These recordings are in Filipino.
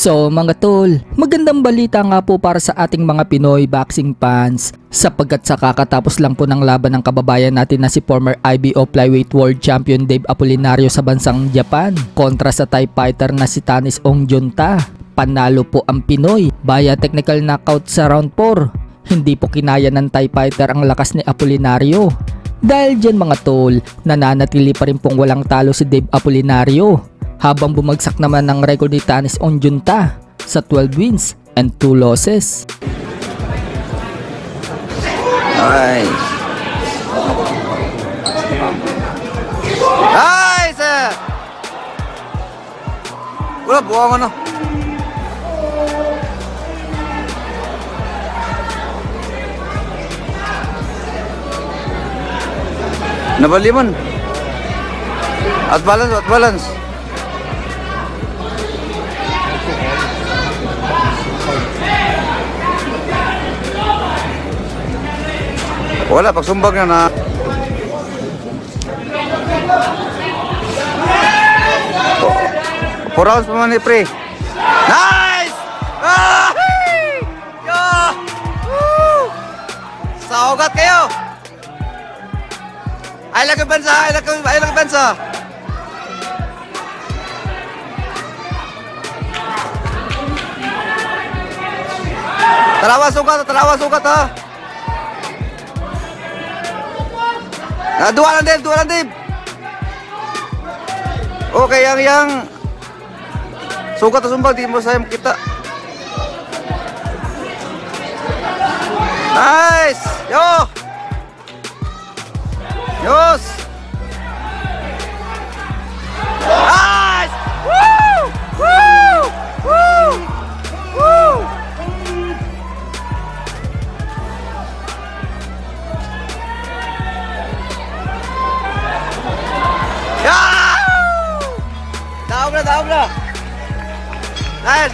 So mga tol, magandang balita nga po para sa ating mga Pinoy boxing fans sapagkat sa kakatapos lang po ng laban ng kababayan natin na si former IBO Flyweight World Champion Dave Apolinario sa bansang Japan kontra sa Thai fighter na si Tanis Ongjunta. Panalo po ang Pinoy via technical knockout sa round 4. Hindi po kinaya ng Thai fighter ang lakas ni Apolinario. Dahil dyan mga tol, nananatili pa rin pong walang talo si Dave Apolinario. Habang bumagsak naman ng record ni Tanis Ongjunta sa 12 wins and 2 losses. Nice! Nice! Wala, buwang ano. Nabaliman. At balance, at balance. Wala, pagsumbag na 4 rounds pa man ni pre. Nice! Ah! Yo! Woo! Saugat kayo! Ay lang ang bansa! Ay lang ang bansa! Tarawa sugat ha! Dua lang Dave. Okay, yang sugat at sumbag, di mo sayang kita. Nice! Yo! Yos! Nice! Woo! Woo! Woo! Woo! Daog na. Nice.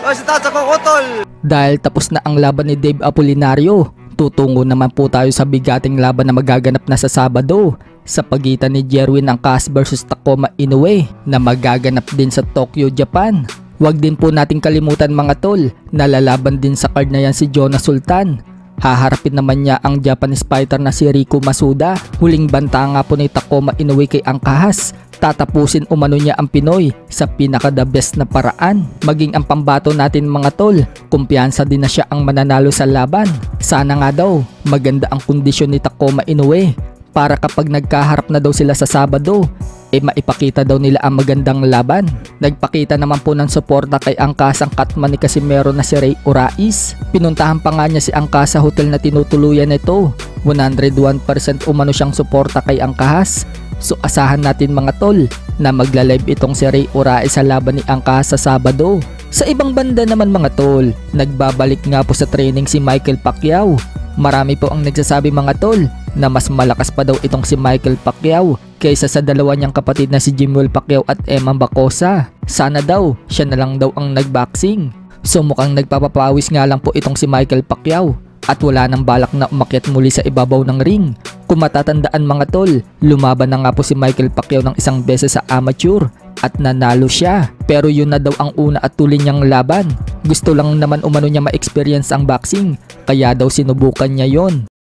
O, si Tatsa kong utol. Dahil tapos na ang laban ni Dave Apolinario, tutungo naman po tayo sa bigating laban na magaganap na sa Sabado sa pagitan ni Jerwin Angkas versus Takuma Inoue na magaganap din sa Tokyo, Japan. Huwag din po nating kalimutan mga tol, nalalaban din sa card na yan si Jonas Sultan. Haharapin naman niya ang Japanese fighter na si Riku Masuda. Huling banta nga po ni Takuma Inoue kay Angkas. Tatapusin umano niya ang Pinoy sa pinaka-the best na paraan. Maging ang pambato natin mga tol, kumpiyansa din na siya ang mananalo sa laban. Sana nga daw, maganda ang kondisyon ni Takuma Inoue para kapag nagkaharap na daw sila sa Sabado, maipakita daw nila ang magandang laban. Nagpakita naman po ng suporta kay Angkas ang katman ni Casimero na si Ray Urais. Pinuntahan pa nga niya si Angkas sa hotel na tinutuluyan nito. 101% umano siyang suporta kay Angkas. So asahan natin mga tol na magla-live itong si Ray Urais sa laban ni Angkas sa Sabado. Sa ibang banda naman mga tol, nagbabalik nga po sa training si Michael Pacquiao. Marami po ang nagsasabi mga tol na mas malakas pa daw itong si Michael Pacquiao kaysa sa dalawa niyang kapatid na si Jimwell Pacquiao at Emma Bacosa. Sana daw siya na lang daw ang nagboxing. So mukhang nagpapapawis nga lang po itong si Michael Pacquiao at wala nang balak na umakyat muli sa ibabaw ng ring. Kung matatandaan mga tol, lumaban na nga po si Michael Pacquiao ng isang beses sa amateur at nanalo siya. Pero yun na daw ang una at tuloy niyang laban. Gusto lang naman umano niya ma-experience ang boxing, kaya daw sinubukan niya yon.